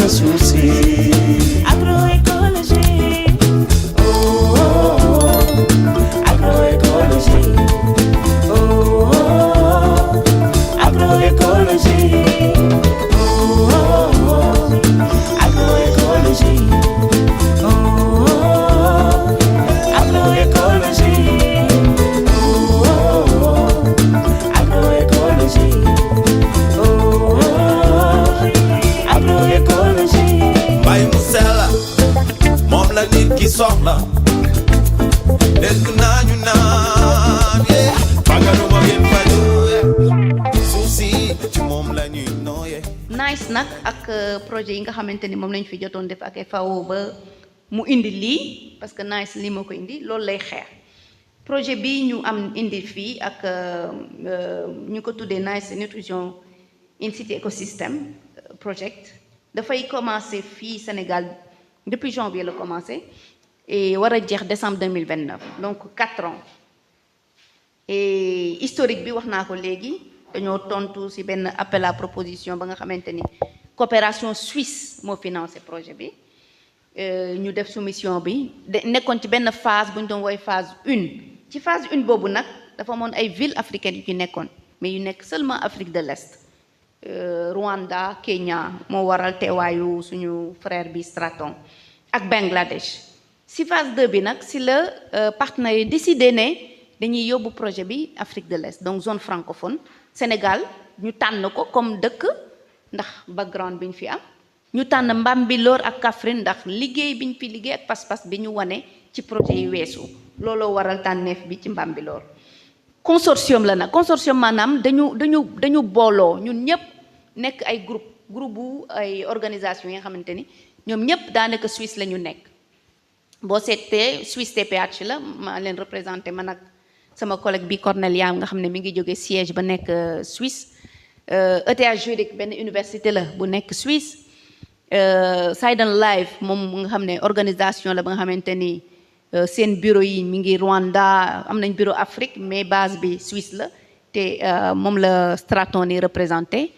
na suuf si agroécologie oh oh oh agroécologie oh oh agroécologie oh oh agroécologie oh agroécologie mbay mu sell moom la nit ki soxla dégg naa ñu naan fagaru ma gën faju suuf si ci moom la ñuy nooye. NICE nag ak projet yi nga xamante ni moom lañ fi jotoon def ak FAO ba mu indi lii parce que NICE lii moo ko indi loolu lay xeex projet bi ñu am indi fii ak ñu ko tuddee NICE Nutrition in City Ecosystem project dafay commencer fii Sénégal depuis janvier la commencé et war a jeex décembre 2029 donc 4 ans et historique bi wax naa ko léegi dañoo tontu ci benn appel à proposition ba nga xamante ni coopération suisse moo financé projet bi ñu def soumission bi nekkoon ci benn phase bu ñu doon woy phase 1 ci phase 1 boobu nag dafa amoon ay villes africaines yu ci nekkoon mais yu nekk seulement Afrique de l'Est Rwanda Kenya moo waral teewaayu suñu frère bi Straton ak Bangladesh si phase 2 bi nag si la partenaires yi décidé ne dañuy yóbbu projet bi Afrique de l'Est donc zone francophone Sénégal ñu tànn ko comme dëkk ndax background bi ñu fi am ñu tànn Mbambilor ak Kaffrine ndax liggéey bi ñu fi liggéey ak pas-pas bi ñu wane ci projet yi weesu looloo waral tànneef bi ci Mbambilor consortium la nag consortium maanaam dañu booloo ñun ñëpp nekk ay groupe bu ay organisation yi nga xamante ni ñoom ñëpp daanaka Suisse la ñu nekk boo seetee Suisse TPH la maa leen représenté man ak sama collègue bi Cornelia nga xam ne mi ngi jóge siège ba nekk Suisse ETH Zurich benn université la bu nekk Suisse Siden Live moom nga xam ne organisation la ba nga xamante ni seen bureau yi mi ngi Rwanda am nañ bureau Afrique mais base bi Suisse la te moom la Straton yi représenté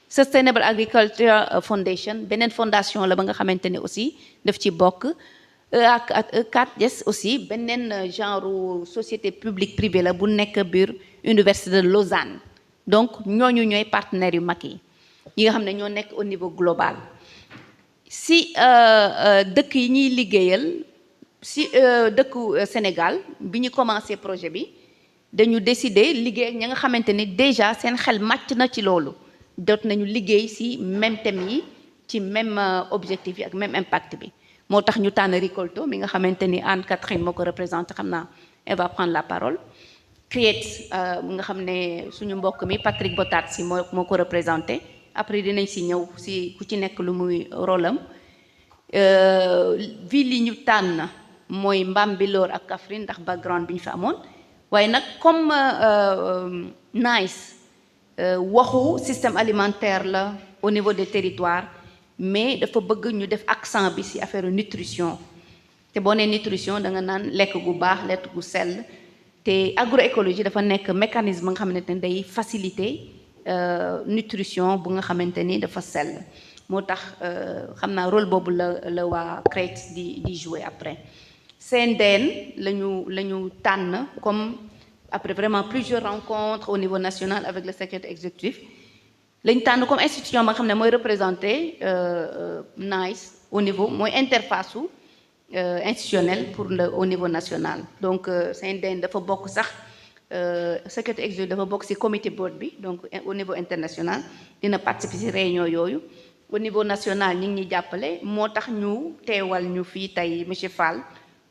Sustainable Agriculture Foundation beneen fondation la ba nga xamante ni aussi daf ci bokk ak E4S aussi beneen genre société publique privée la bu nekk biir Université de Lausanne donc ñooñu ñooy partenaires yu mag yi nga xam ne ñoo nekk au niveau global si dëkk yi ñuy liggéeyal si dëkku Sénégal bi ñu commencé projet bi dañu décider liggéey ak ña nga xamante ni déjà seen xel màcc na ci loolu dot nañu liggéey si même thème yi ci même objectif yi ak même impact bi moo tax ñu tànn Ricolto mi nga xamante ni Anne Catherine moo ko représenté xam naa elle va prendre la parole Create nga xam ne suñu mbokk mi Patrick Botat si moo ko représenté après dinañ si ñëw si ku ci nekk lu muy rôle am ville yi ñu tànn mooy Mbambilor ak Kaffrine ndax background bi ñu fa amoon waaye nag comme NICE waxu système alimentaire la au niveau des territoires mais dafa bëgg ñu def accent bi ci affaire nutrition te boo nee nutrition da nga naan lekk gu baax lekk gu sell te agroécologie dafa nekk mécanisme nga xamante ne day faciliter nutrition bu nga xamante ni dafa sell moo tax xam naa rôle boobu la waa CREATE di jouer après CNDN la ñu tànn comme après vraiment plusieurs rencontres au niveau national avec le secrétaire exécutif lañ tànn comme institution ba nga xam ne mooy représenter NICE au niveau mooy interface institutionnelle pour au niveau national donc CNDN dafa bokk sax secrétaire exécutif dafa bokk ci comité board bi donc au niveau international dina participer ci réunion yooyu au niveau national ñi ngi ñuy jàppale moo tax ñu teewal ñu fii tey monsieur Fall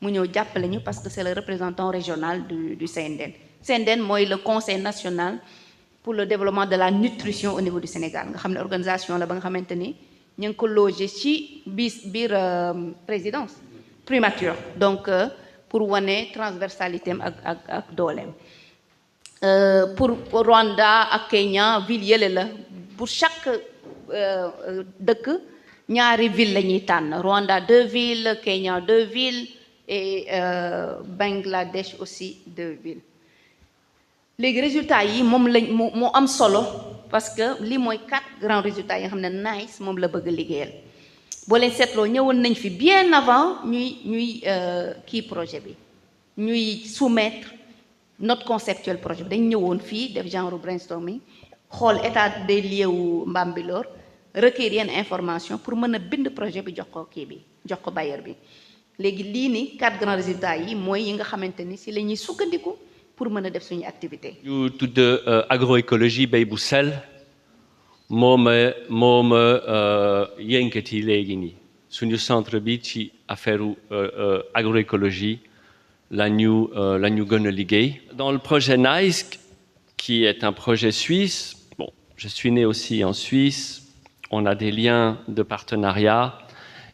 mu ñëw jàppale ñu parce que c'est le représentant régional du CNDN CNDN mooy le conseil national pour le développement de la nutrition au niveau du Sénégal nga xam ne organisation la ba nga xamante ni ñu ngi ko logé ci biir présidence primature donc pour wane transversalité am ak dooleem pour Rwanda ak Kenya ville yële la pour chaque dëkk ñaari ville la ñuy tànn Rwanda 2 villes Kenya 2 villes et Bangladesh aussi 2 villes léegi résultats yi moom lañ moo am solo parce que lii mooy 4 grands résultats yi nga xam ne NICE moom la bëgg liggéeyal boo leen seetloo ñëwoon nañ fi bien avant ñuy kii projet bi ñuy soumettre note conceptuelle projet bi dañ ñëwoon fii def genre brainstorming xool état des lieux wu Bambilor recueillir yenn information pour mën a bind projet bi jox ko kii bi jox ko bailleur bi léegi lii ni 4 grands résultats yi mooy yi nga xamante ni si la ñuy sukkandiku pour mën a def suñu activité. ñu tudd agroécologie bay bu sell moo ma yënkati léegi nii suñu centre bi ci affaire agroécologie la ñu gën a liggéey. Dans le projet NICE, qui est un projet suisse, bon, je suis né aussi en Suisse, on a des liens de partenariat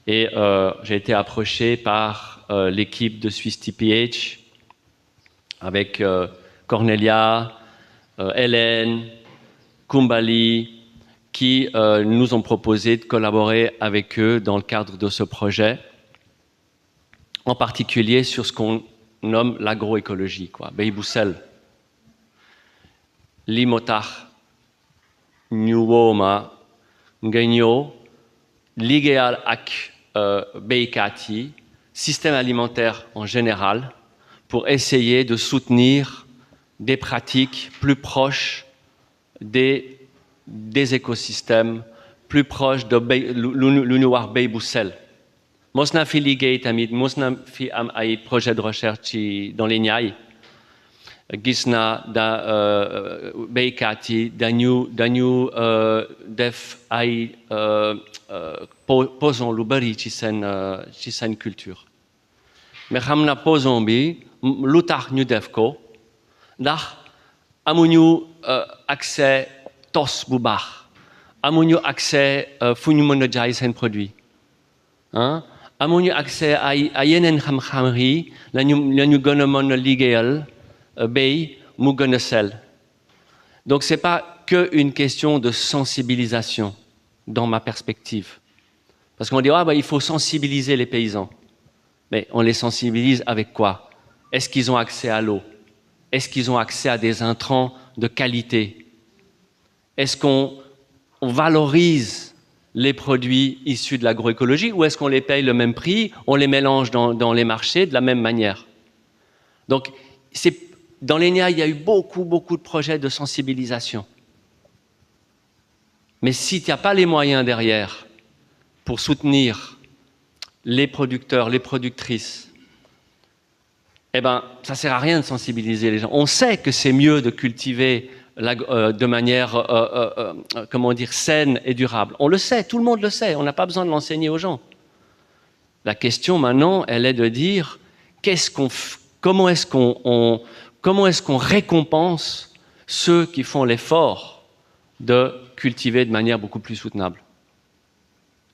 et j'ai été approché par l'équipe de Swiss TPH avec Cornelia, Hélène, Koumbali, qui nous ont proposé de collaborer avec eux dans le cadre de ce projet, en particulier sur ce qu'on nomme l'agroécologie, quoi. Bay bu sell li moo tax ñu woo ma nga ñëw liggéeyal ak béykat yi, système alimentaire en général, pour essayer de soutenir des pratiques plus proches des écosystèmes, plus proches de lu ñu wax béy bu sell. mos na fi liggéey tamit mos na fi am ay projet de recherche dans les Niayes gis na béykat yi dañu def ay poson lu bari ci seen culture mais xam na poson bi lu tax ñu def ko ndax amuñu accès tos bu baax amuñu accès fu ñu mën a jaay seen produit amuñu accès ay yeneen xam-xam yi lañu gën a mën a liggéeyal béy mu gën a sell. Donc c'est pas que une question de sensibilisation dans ma perspective, parce qu'on dit il faut sensibiliser les paysans, mais on les sensibilise avec quoi? Est-ce qu'ils ont accès à l'eau? Est-ce qu'ils ont accès à des intrants de qualité? Est-ce qu'on valorise les produits issus de l'agroécologie ou est-ce qu'on les paye le même prix, on les mélange dans les marchés de la même manière? Donc, dans l'ENIA, il y a eu beaucoup de projets de sensibilisation. Mais si tu n'as pas les moyens derrière pour soutenir les producteurs, les productrices, eh ben, ça ne sert à rien de sensibiliser les gens. On sait que c'est mieux de cultiver de manière, saine et durable. On le sait, tout le monde le sait, on n'a pas besoin de l'enseigner aux gens. La question maintenant, elle est de dire, comment est-ce qu'on récompense ceux qui font l'effort de cultiver de manière beaucoup plus soutenable?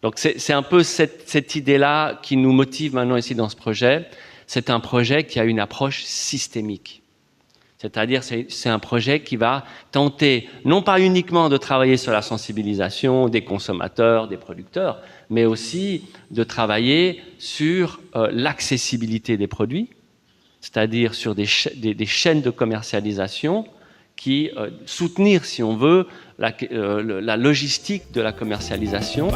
Donc c'est un peu cette idée-là qui nous motive maintenant ici dans ce projet. C'est un projet qui a une approche systémique. C'est-à-dire c'est un projet qui va tenter non pas uniquement de travailler sur la sensibilisation des consommateurs, des producteurs, mais aussi de travailler sur l'accessibilité des produits, c'est-à-dire sur des chaînes de commercialisation qui soutenir, si on veut, la logistique de la commercialisation.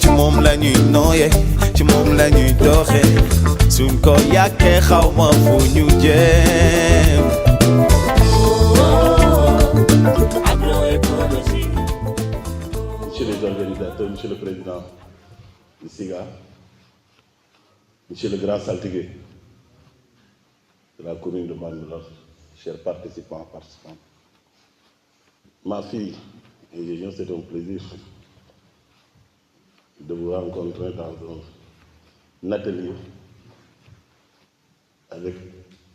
ci moom la ñuy nooye ci moom la ñuy doxe suñ ko yàkkee xaw ma fu ñu jëm. Monsieur les organisateurs, monsieur le président du SIGA, monsieur le grand saltigué de la commune de Bambilor, chers participants, participantes, ma fille et Génion, c'est un plaisir de vous rencontrer dans un atelier avec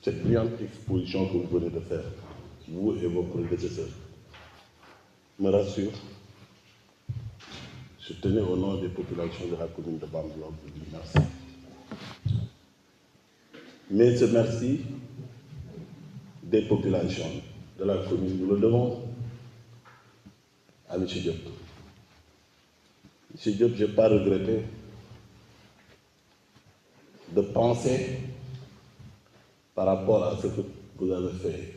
cette brillante exposition que vous venez de faire, vous et vos prédécesseurs. Me rassure, je tenais au nom des populations de la commune de Bambilor vous dire merci. Mais ce merci des populations de la commune, nous le devons à M. Diop. M. Diop, je n'ai pas regretté de penser par rapport à ce que vous avez fait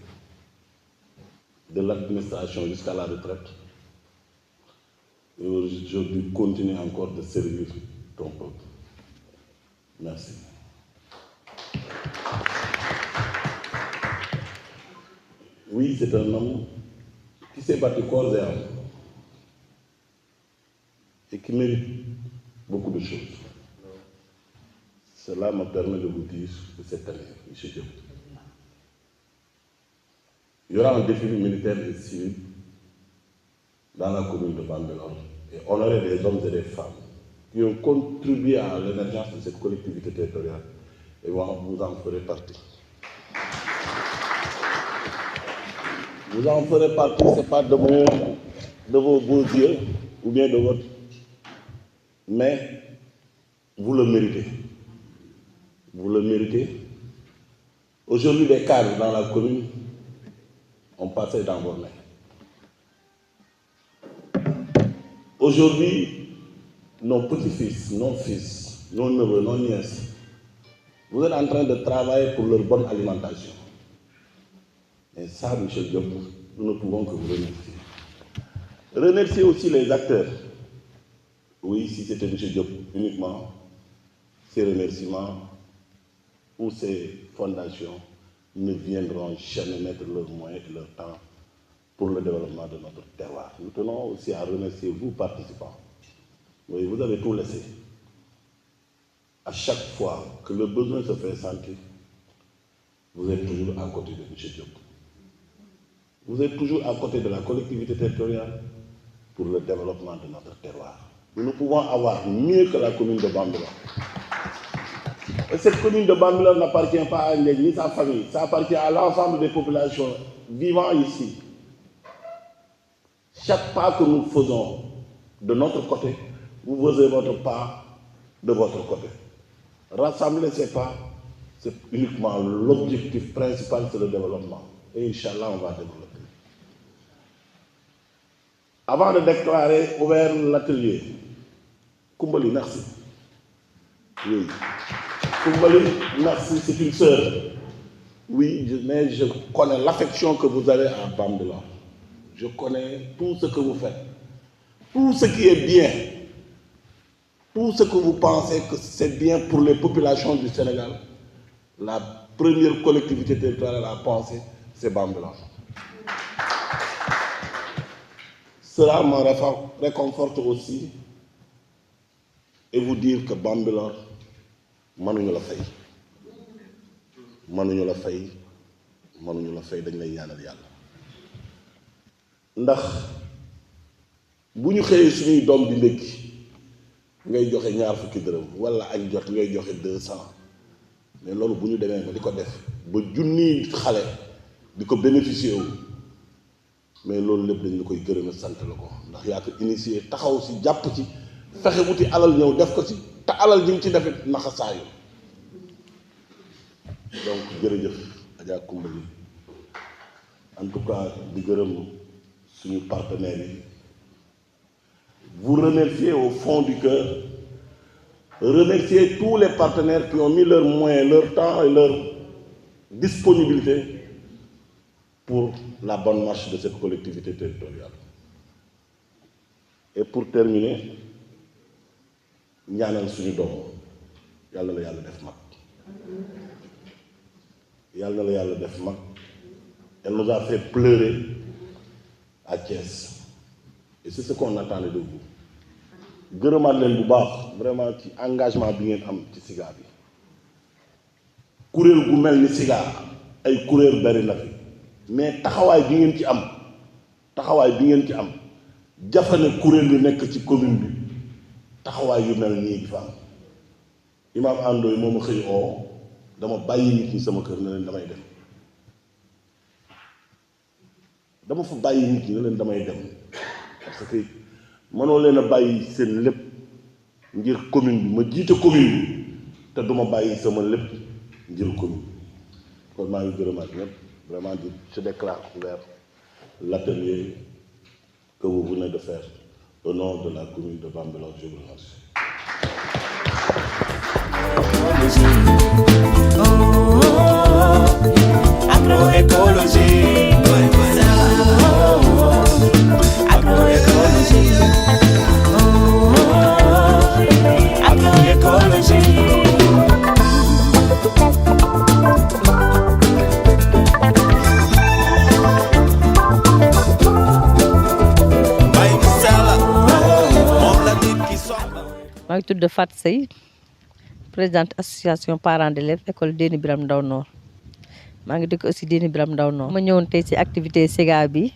de l'administration jusqu'à la retraite, et aujourd'hui continue encore de servir ton peuple. Merci. Oui, c'est un homme qui s'est battu corps et âme et qui mérite beaucoup de choses. Cela me permet de vous dire que cette année, M. Diop, il y aura un défilé militaire et civil dans la commune de Bambilor et honorer des hommes et des femmes qui ont contribué à l'émergence de cette collectivité territoriale et vous en ferez partie. Vous en ferez partie, ce n'est pas de vos beaux yeux ou bien de votre, mais vous le méritez. Vous le méritez. Aujourd'hui, les cadres dans la commune ont passé dans vos mains. Aujourd'hui, nos petits-fils, nos fils, nos neveux, nos nièces, vous êtes en train de travailler pour leur bonne alimentation. Et ça, M. Diop, nous ne pouvons que vous remercier. Remercier aussi les acteurs. Oui, si c'était M. Diop uniquement, ces remerciements ou ces fondations ne viendront jamais mettre leurs moyens et leur temps pour le développement de notre terroir. Nous tenons aussi à remercier vous, participants. Oui, vous avez tout laissé. À chaque fois que le besoin se fait sentir, vous êtes toujours à côté de M. Diop. Vous êtes toujours à côté de la collectivité territoriale pour le développement de notre terroir. Nous ne pouvons avoir mieux que la commune de Bambilor. Et cette commune de Bambilor n'appartient pas à Ndeye ni sa famille, ça appartient à l'ensemble des populations vivant ici. Chaque pas que nous faisons de notre côté, vous faisiez votre pas de votre côté. Rassembler ces pas, c'est uniquement l'objectif principal, c'est le développement. Et Inch'Allah, on va développer. Avant de déclarer ouvert l'atelier, Koumbali, merci. Oui. Koumbali, merci, c'est une sœur. Oui, mais je connais l'affection que vous avez à Bambilor. Je connais tout ce que vous faites. Tout ce qui est bien. Tout ce que vous pensez que c'est bien pour les populations du Sénégal. La première collectivité territoriale à penser, c'est Bambilor. Cela me réconforte aussi et vous dire que Bambilor, mënuñu la fay. Mënuñu la fay. Mënuñu la fay, dañ lay ñaanal yàlla. Ndax bu ñu xëyee suñuy doom di ndékki ngay joxe ñaar fukki dërëm wala añ jot ngay joxe 200 mais loolu bu ñu demee ba di ko def ba junniy xale di ko bénéficier wu mais loolu lépp dañ la koy gërëm a sant la ko ndax yaa ko initié taxaw si jàpp ci fexe wuti alal ñëw def ko ci te alal ji nga ci defit naxa saayu donc jërëjëf Adja Koumbali en tout cas di gërëm suñu partenaires yi vous remercier au fond du cœur, remercier tous les partenaires qui ont mis leurs moyens, leur temps et leur disponibilité pour la bonne marche de cette collectivité territoriale. Et pour terminer, ñaanal suñu doom yàlla la yàlla def mag yàlla la yàlla def mag elle nous a fait pleurer à Thiès. Et c'est ce qu'on attendait de vous. gërëmaat leen bu baax vraiment ci engagement bi ngeen am ci SIGA bi kuréel gu mel ni SIGA ay kuréel bari na fi mais taxawaay bi ngeen ci am jafe na kuréel yu nekk ci commune bi taxawaay yu mel nii di fa am Imam Andoy moo ma xëy oo dama bàyyi nit ñi sama kër ne leen damay dem dama fa bàyyi nit ñi ne leen damay dem parce que mënoo leen a bàyyi seen lépp ngir commune bi ma jiite commune bi te duma bàyyi sama lépp ngir commune bi kon maa ngi gërëmaat ñëpp vraiment di je déclare ouvert l'atelier que vous venez de faire au nom de la commune de Bambilor. Je vous remercie. Oh, oh, oh. agroécologie. mbay mu sell moom la nit ki soxla. maa ngi tudd Fatou Seye présidente association parents d'élèves école Déni Biram Ndaw Nord maa ngi dëkk aussi Déni Biram Ndaw Nord. ma ñëwoon tey ci activité SIGA bi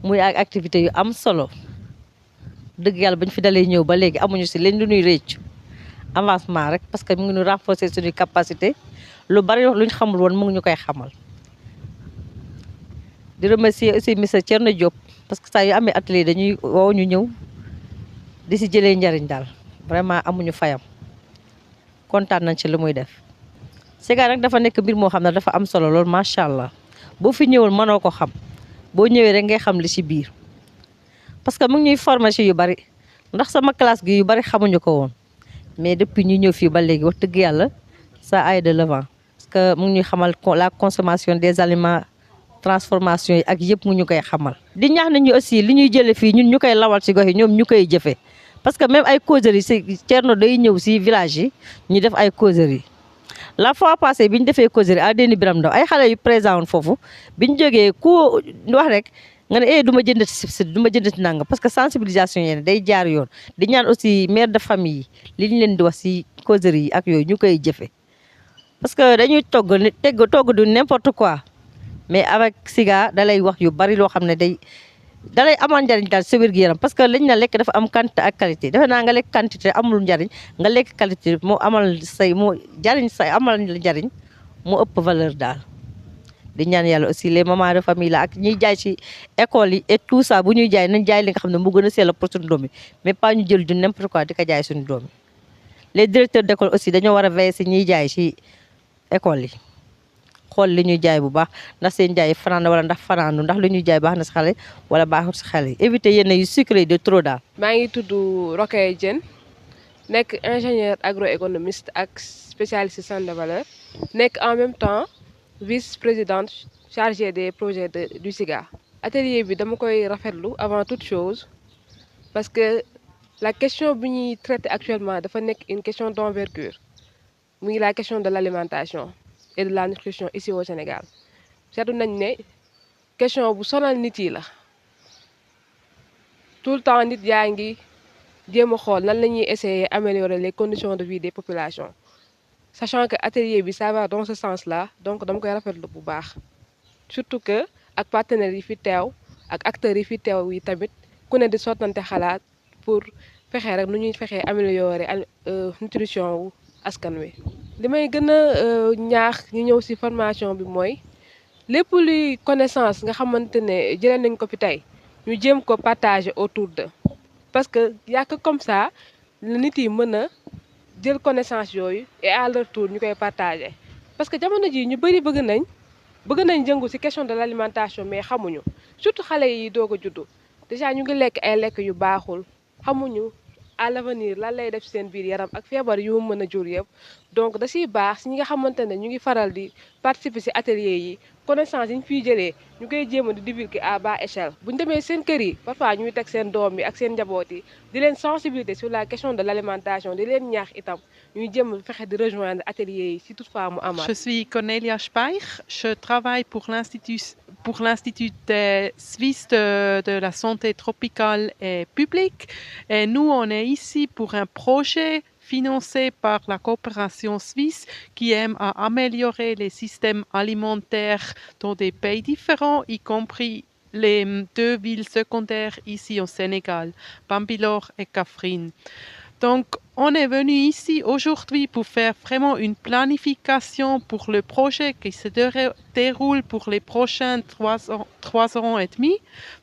muy ak activité yu am solo dëgg yàlla bañ fi dalee ñëw ba léegi amuñu ci leen lu ñuy réccu avancement rek parce que mu ngi ñu renforcer suñuy capacité lu bari luñ xamul woon mu ngi ñu koy xamal. di remercier aussi monsieur Thierno Diop parce que saa yu amee atelier dañuy woo ñu ñëw di ci jëlee njariñ daal vraiment amuñu fayam kontaan nañ ci lu muy def. SIGA nag dafa nekk mbir moo xam ne dafa am solo lool macha allah boo fi ñëwul mënoo ko xam boo ñëwee rek ngay xam li ci biir parce que mu ngi ñuy former ci yu bari ndax sama classe gi yu bari xamuñu ko woon mais depuis ñu ñëw fii ba léegi wax dëgg yàlla ça aille de l'avant parce que mu ngi ñuy xamal la consommation des aliments transformation yi ak yëpp mu ñu koy xamal. di ñaax nañu aussi li ñuy jëlee fii ñun ñu koy lawal ci gox yi ñoom ñu koy jëfee parce que même ay causeries yi Thierno day ñëw ci village yi ñu def ay causeries. la fois passée bi ñu defee causerie à Déni Biram Ndaw ay xale yu présent woon foofu bi ñu jógee ku wax rek nga ne du ma jëndati si du ma jëndati nangam parce que sensibilisation yéen day jaar yoon di ñaan aussi mère de famille yi li ñu leen di wax si causerie yi ak yooyu ñu koy jëfe parce que dañuy togg du n'importe quoi mais avec SIGA dalay wax yu bari loo xam ne dalay amal njariñ daal sa wér-gu-yaram parce que liñ na lekk dafa am quantité ak qualité defe naa nga lekk quantité amul njariñ nga lekk qualité moo amal amal la njariñ moo ëpp valeur daal. di ñaan yàlla aussi les mamans de famille la ak ñuy jaay ci école yi et tout ça bu ñuy jaay nañ jaay li nga xam ne mu gën a sell pour suñu doom yi mais pas ñu jël du n'importe quoi di ko jaay suñu doom yi. les directeurs d'école aussi dañoo war a veiller si ñuy jaay ci école yi xool li ñuy jaay bu baax ndax seen jaay fanaan wala ndax fanaanu ndax li ñuy jaay baax na si xale wala baaxul si xale yi éviter yenn yu sucré de trop daal. maa ngi tudd Rokhaya Diène nekk ingénieur agroéconomiste ak spécialiste centre de valeur nekk en même temps vice-présidente chargée des projets du SIGA. atelier bi dama koy rafetlu avant toute chose parce que la question bi ñuy traiter actuellement dafa nekk une question d'envergure muy la question de l'alimentation et de la nutrition ici au Sénégal seetlu nañ ne question bu sonal nit yi la tout le temps nit yaa ngi jéem a xool nan la ñuy essayer améliorer les conditions de vie des populations sachant que atelier bi ça va dans ce sens-là donc dama koy rafetlu bu baax surtout que ak partenaires yi fi teew ak acteurs yi fi teew yi tamit ku ne di sottante xalaat pour fexe rek nu ñuy fexee améliorer nutrition wu askan wi. li may gën a ñaax ñu ñëw ci formation bi mooy lépp luy connaissance nga xamante ne jëlee nañ ko fi tey ñu jéem ko partager autour de parce que y a que comme ça la nit yi mën a jël connaissance yooyu et à leur tour ñu koy partager parce que jamono ji ñu bëri bëgg nañ jëngu ci question de l'alimentation mais xamuñu surtout xale yi doog a juddu déjà ñu ngi lekk ay lekk yu baaxul xamuñu à l'avenir lan lay def seen biir yaram ak feebar yu mu mën a jur yëpp donc da ciy baax si ñi nga xamante ne ñu ngi faral di participer ci atelier yi connaissance yi ñu fiy jëlee ñu koy jéem a di divulguer à bas échelle bu ñu demee seen kër yi parfois ñuy teg seen doom yi ak seen njaboot yi di leen sensibiliser sur la question de l'alimentation di leen ñaax itam ñuy jéem a fexe di rejoindre atelier yi si toutefois mu amaat. Je suis Cornelia Speich, je travaille pour l'Institut suisse de la santé tropicale et publique et nous on est ici pour un projet financé par la coopération suisse qui aime à améliorer les systèmes alimentaires dans des pays différents, y compris les 2 villes secondaires ici au Sénégal, Bambilor et Kaffrine. Donc, on est venu ici aujourd'hui pour faire vraiment une planification pour le projet qui se déroule pour les prochains 3 ans et demi.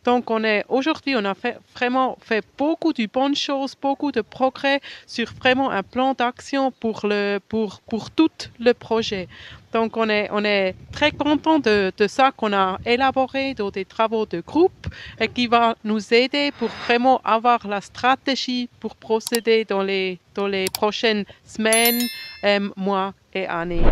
Donc, aujourd'hui, on a vraiment fait beaucoup de bonnes choses, beaucoup de progrès sur vraiment un plan d'action pour tout le projet. Donc, on est très content de ça qu'on a élaboré dans des travaux de groupe et qui va nous aider pour vraiment avoir la stratégie pour procéder dans les prochaines semaines, mois et années.